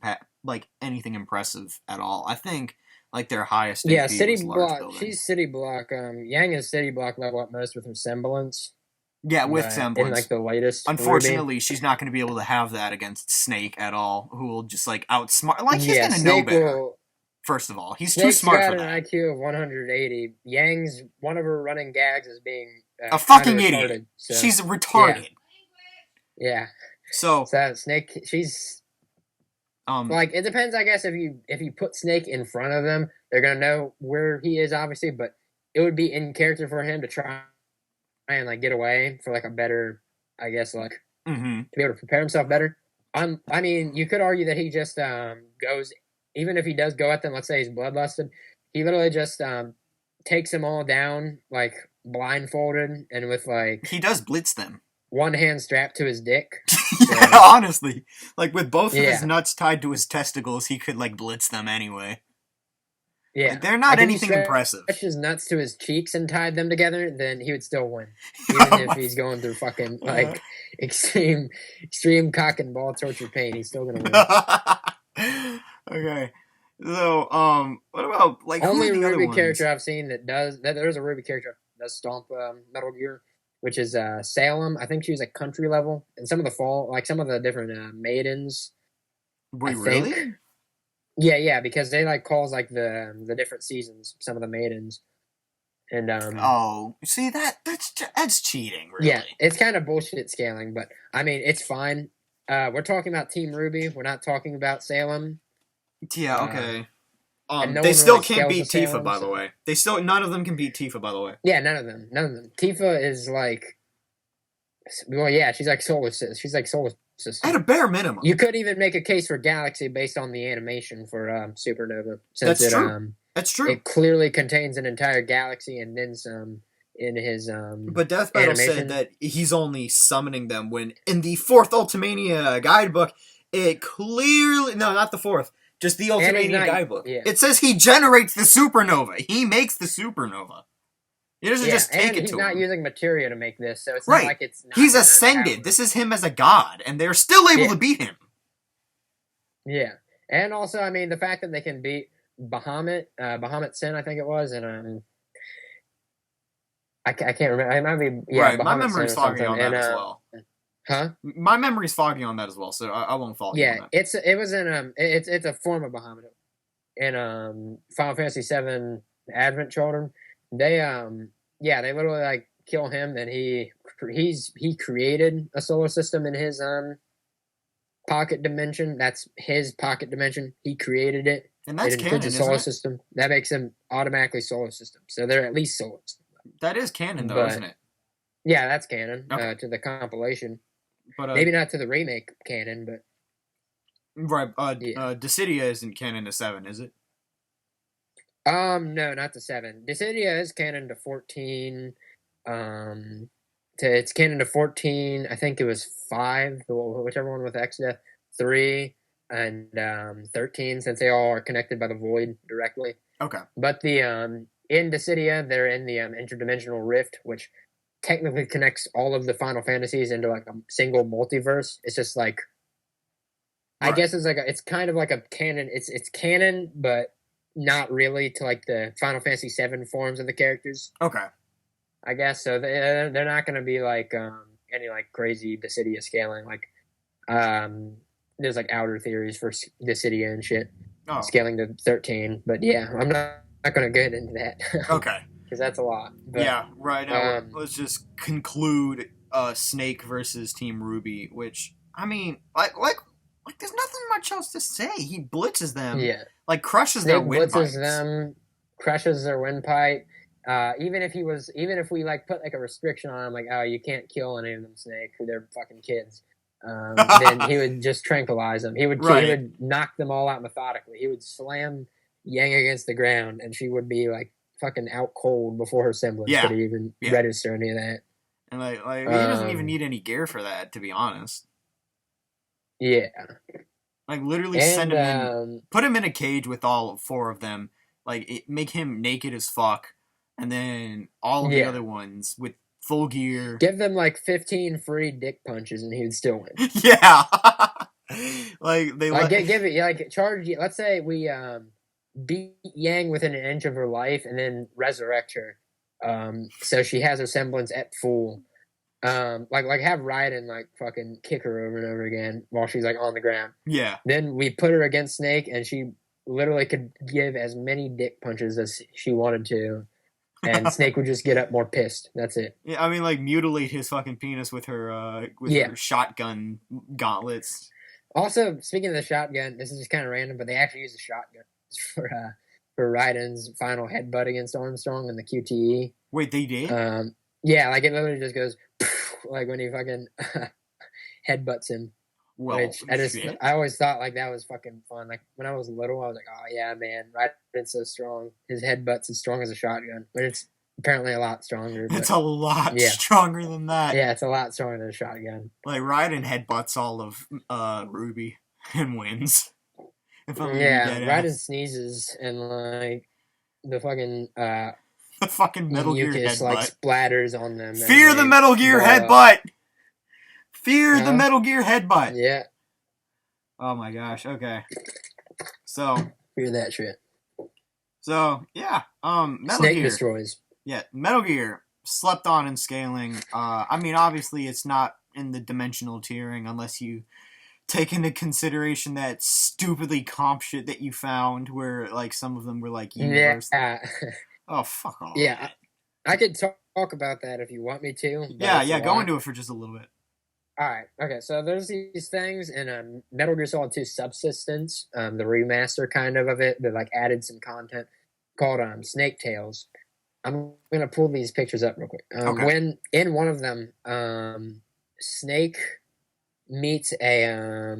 anything impressive at all. I think like their highest. City Block. She's City Block. Yang is City Block level up most with her semblance. Yeah, with semblance. In like the latest. Unfortunately, she's not going to be able to have that against Snake at all, who will just like outsmart. Like he's going to know better. First of all, he's Snake's too smart for that. Got an IQ of 180. Yang's one of her running gags is being a fucking idiot. So, she's retarded. Yeah. So Snake, she's like it depends. I guess if you put Snake in front of them, they're gonna know where he is, obviously. But it would be in character for him to try and like get away for like a better, I guess, like to be able to prepare himself better. I mean, you could argue that he just goes, even if he does go at them. Let's say he's bloodlusted, he literally just takes them all down like blindfolded and with like he does blitz them. One hand strapped to his dick. Yeah, honestly. Like, with both of his nuts tied to his testicles, he could, like, blitz them anyway. Yeah. Like, they're not anything impressive. If he stretched his nuts to his cheeks and tied them together, then he would still win. Even if he's going through fucking, like, extreme cock and ball torture pain, he's still gonna win. Okay. So, what about, like, only Ruby character I've seen there's a Ruby character that does stomp Metal Gear, which is Salem. I think she was a country level, and some of the different maidens. Wait, really? Yeah, because they like calls like the different seasons. Some of the maidens, and see that's cheating. Really? Yeah, it's kind of bullshit scaling, but I mean it's fine. We're talking about Team Ruby. We're not talking about Salem. Yeah. Okay. They still can't beat Tifa, by the way. None of them can beat Tifa, by the way. Yeah, none of them. Tifa is like, well, yeah, she's like solar system. At a bare minimum. You could even make a case for Galaxy based on the animation for Supernova. Since That's true. It clearly contains an entire galaxy and then some in his But Death Battle animation. said that he's only summoning them when, in the 4th Ultimania guidebook, it clearly... No, not the 4th. Just the Ultimania guidebook. Yeah. It says he generates the supernova. He makes the supernova. He doesn't just take it to him. He's not using materia to make this, so it's not like it's... Not he's ascended. This is him as a god, and they're still able to beat him. Yeah. And also, I mean, the fact that they can beat Bahamut Sin, I think it was, and I can't remember. It might be... Yeah, right, my memory's foggy on that as well. Huh? My memory's foggy on that as well, so I won't fault you on that. It was in it's a form of Bahamut in Final Fantasy VII Advent Children. They they literally like kill him, and he created a solar system in his pocket dimension. That's his pocket dimension. He created it, and that's canon. Includes a solar system that makes him automatically solar system. So they're at least solar system. That is canon, though, isn't it? Yeah, that's canon to the compilation. But maybe not to the remake canon, but right. Dissidia isn't canon to 7, is it? No, not to 7. Dissidia is canon to 14. It's canon to 14. I think it was 5, whichever one with Exda, 3, and 13, since they all are connected by the void directly. Okay. But the in Dissidia, they're in the interdimensional rift, which technically connects all of the Final Fantasies into like a single multiverse. It's just like, I guess it's kind of like a canon. It's canon, but not really to like the Final Fantasy VII forms of the characters. Okay. I guess so. They're not going to be like any like crazy Dissidia scaling. Like there's like outer theories for Dissidia and shit scaling to 13. But yeah, I'm not going to get into that. Okay. Because that's a lot. But, yeah, right now, let's just conclude Snake versus Team Ruby, which, I mean, like there's nothing much else to say. He blitzes them. Yeah. Like, crushes their windpipes. Blitzes them, crushes their windpipe. Even if we, like, put, like, a restriction on him, like, oh, you can't kill any of them, Snake, they're fucking kids. Then he would just tranquilize them. He would he would knock them all out methodically. He would slam Yang against the ground, and she would be, like, fucking out cold before her semblance could even register any of that. And like he doesn't even need any gear for that, to be honest. Yeah. Like literally send him in, put him in a cage with all 4 of them, like make him naked as fuck, and then all of the other ones with full gear. Give them like 15 free dick punches, and he would still win. Yeah. Like they give it like charge. Let's say we beat Yang within an inch of her life, and then resurrect her. So she has her semblance at full. Like have Raiden like fucking kick her over and over again while she's like on the ground. Yeah. Then we put her against Snake, and she literally could give as many dick punches as she wanted to, and Snake would just get up more pissed. That's it. Yeah, I mean, like mutilate his fucking penis with her her shotgun gauntlets. Also, speaking of the shotgun, this is just kind of random, but they actually use a shotgun for Raiden's final headbutt against Armstrong in the QTE. Wait, they did? Yeah, like it literally just goes like when he fucking headbutts him. Well, which I always thought like that was fucking fun. Like when I was little, I was like, oh yeah, man, Raiden's so strong. His headbutt's as strong as a shotgun, but it's apparently a lot stronger. It's a lot stronger than that. Yeah, it's a lot stronger than a shotgun. Like Raiden headbutts all of Ruby and wins. Raiden sneezes and like the fucking the fucking Metal Gear headbutt like splatters on them. Fear the Metal Gear headbutt. Fear the Metal Gear headbutt. Yeah. Oh my gosh. Okay. So fear that shit. So yeah. Metal Snake Gear destroys. Yeah, Metal Gear slept on in scaling. I mean, obviously, it's not in the dimensional tiering unless you take into consideration that stupidly comp shit that you found, where like some of them were like universe. Yeah. Oh fuck off. Yeah, I could talk about that if you want me to. Yeah. Go into it for just a little bit. All right. Okay. So there's these things in Metal Gear Solid 2 Subsistence, the remaster kind of it that like added some content called Snake Tales. I'm gonna pull these pictures up real quick. Okay. When in one of them, Snake meets a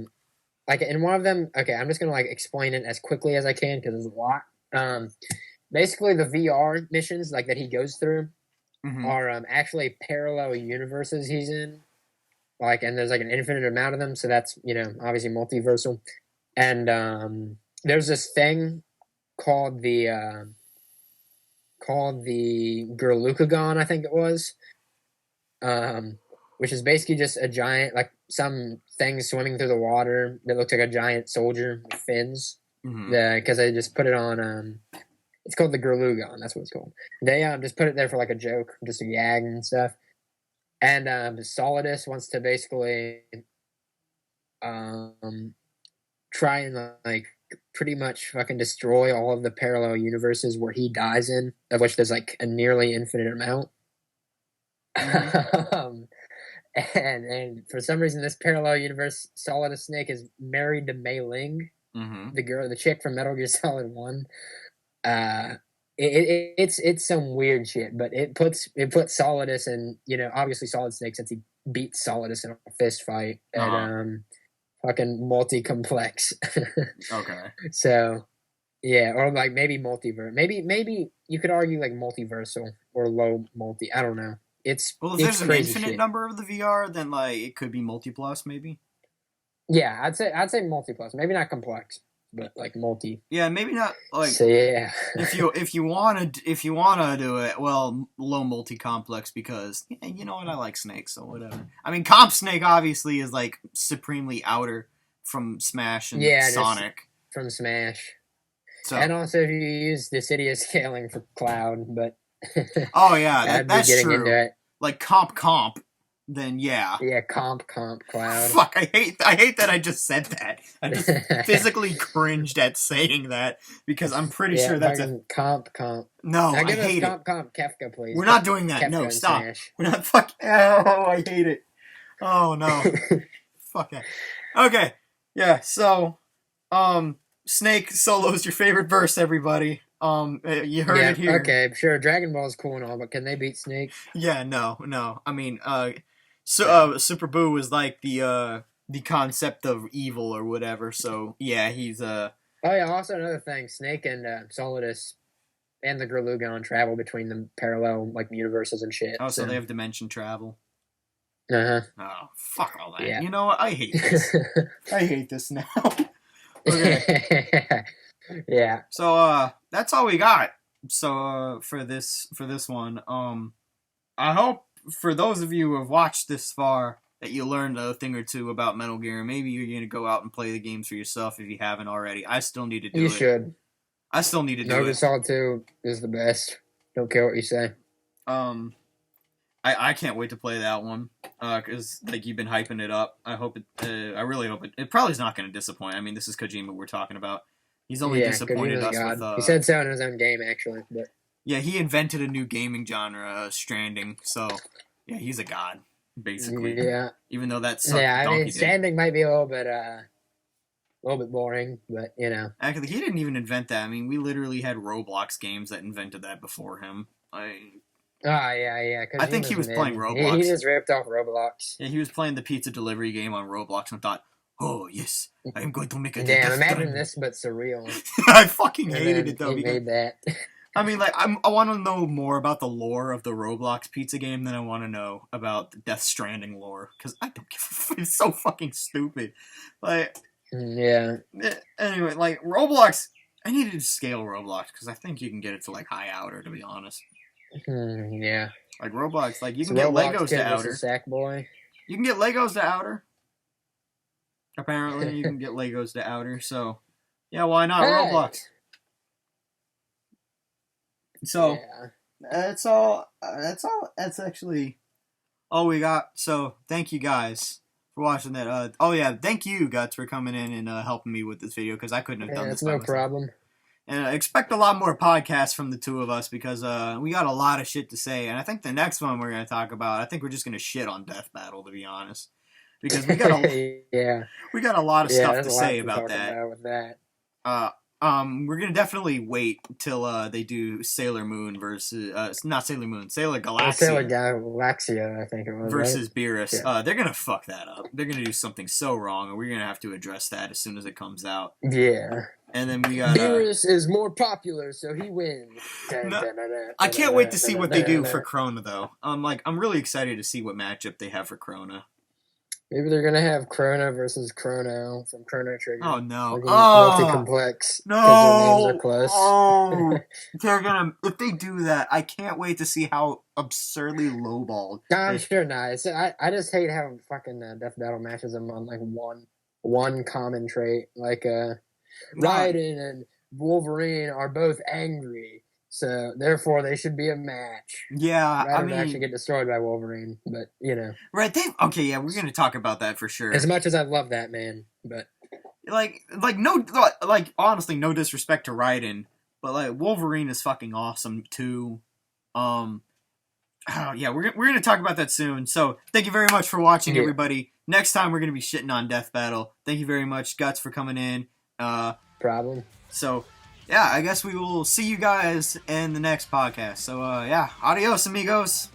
like in one of them. Okay, I'm just gonna like explain it as quickly as I can because there's a lot. Basically, the VR missions like that he goes through are actually parallel universes he's in. Like, and there's like an infinite amount of them, so that's obviously multiversal. And there's this thing called the Gurlucagon, I think it was, which is basically just a giant, like some thing swimming through the water that looks like a giant soldier with fins. Because they just put it on. It's called the Gurlugon. That's what it's called. They just put it there for like a joke, just a gag and stuff. And Solidus wants to basically try and like pretty much fucking destroy all of the parallel universes where he dies in, of which there's like a nearly infinite amount. And for some reason, this parallel universe, Solidus Snake is married to Mei Ling, the chick from Metal Gear Solid 1. It's some weird shit, but it puts Solidus and obviously Solid Snake, since he beat Solidus in a fist fight at fucking multi-complex. Okay. So yeah, or like maybe multiverse. Maybe you could argue like multiversal or low multi. I don't know. If there's an infinite number of the VR, then like it could be multi-plus maybe. Yeah, I'd say multi-plus. Maybe not complex, but like multi. Yeah, maybe not like. So yeah. if you wanna do it, well, low multi-complex, because you know what, I like Snake, so whatever. I mean, Comp Snake obviously is like supremely outer from Smash and Sonic. From Smash. So. And also if you use Dissidia scaling for Cloud, but. Oh yeah, that's true. Into it. Like comp, then yeah. Yeah, comp Cloud. Fuck, I hate that I just said that. I just physically cringed at saying that because I'm pretty sure that's a comp. No, now give I hate us comp Kefka, please. We're not doing that. Kefka, no, stop. Smash. We're not Oh, I hate it. Oh no. Fuck that. Okay. Yeah, so Snake solo's your favorite verse, everybody. You heard it here. Okay, sure. Dragon Ball's cool and all, but can they beat Snake? Yeah, no. I mean, Super Boo is like the concept of evil or whatever. So yeah, he's Oh yeah. Also another thing, Snake and Solidus and the Gurlugon travel between the parallel like universes and shit. Oh, so they have dimension travel. Uh-huh. Oh, fuck all that. Yeah. You know what? I hate this. I hate this now. Okay. Yeah. So that's all we got. So for this one, I hope for those of you who have watched this far that you learned a thing or two about Metal Gear. Maybe you're gonna go out and play the games for yourself if you haven't already. I still need to do it. You should. I still need to do it. Metal Gear Solid 2 is the best. Don't care what you say. I can't wait to play that one because like you've been hyping it up. I hope it. I really hope it. It probably is not going to disappoint. I mean, this is Kojima we're talking about. He's only disappointed us with. He said so in his own game, actually. But yeah, he invented a new gaming genre, Stranding. So yeah, he's a god, basically. Yeah. Even though that's Stranding might be a little bit boring, but you know. Actually, he didn't even invent that. I mean, we literally had Roblox games that invented that before him. Yeah. I think he was playing Roblox. He just ripped off Roblox. Yeah, he was playing the pizza delivery game on Roblox and thought, "Oh yes, I am going to make a." Damn, imagine this, but surreal. I fucking hated it though. He made that. I mean, like, I want to know more about the lore of the Roblox pizza game than I want to know about the Death Stranding lore because I don't give. It's so fucking stupid. Like, yeah. Anyway, like Roblox, I needed to scale Roblox because I think you can get it to like high outer. To be honest. Yeah. Like Roblox, like you can get Legos to outer. Sackboy. You can get Legos to outer. Apparently, you can get Legos to outer. So, yeah, why not Roblox? So, yeah. That's all. That's actually all we got. So, thank you guys for watching that. Thank you Guts for coming in and helping me with this video because I couldn't have done this. That's no problem. And expect a lot more podcasts from the two of us because we got a lot of shit to say. And I think the next one we're going to talk about, I think we're just going to shit on Death Battle, to be honest. Because we got we got a lot of stuff to say about that. We're going to definitely wait till they do Sailor Moon versus, not Sailor Moon, Sailor Galaxia. Sailor Galaxia, I think it was. Versus Beerus. Yeah. They're going to fuck that up. They're going to do something so wrong, and we're going to have to address that as soon as it comes out. Yeah. And then we got Beerus is more popular, so he wins. I can't wait to see what they do for Krona, though. I'm really excited to see what matchup they have for Krona. Maybe they're gonna have Krona versus Chrono from Chrono Trigger. Oh no! Multi-complex. No! Their names are close. Oh, they're gonna. If they do that, I can't wait to see how absurdly lowballed. I'm sure not. I just hate having fucking Death Battle matches them on like one common trait, like Raiden and Wolverine are both angry, so therefore they should be a match. Yeah, Raiden actually get destroyed by Wolverine, but you know. Right? We're gonna talk about that for sure. As much as I love that man, but honestly, no disrespect to Raiden, but like Wolverine is fucking awesome too. We're gonna talk about that soon. So thank you very much for watching, everybody. Next time we're gonna be shitting on Death Battle. Thank you very much, Guts, for coming in. Problem. So, yeah, I guess we will see you guys in the next podcast. So, adios, amigos.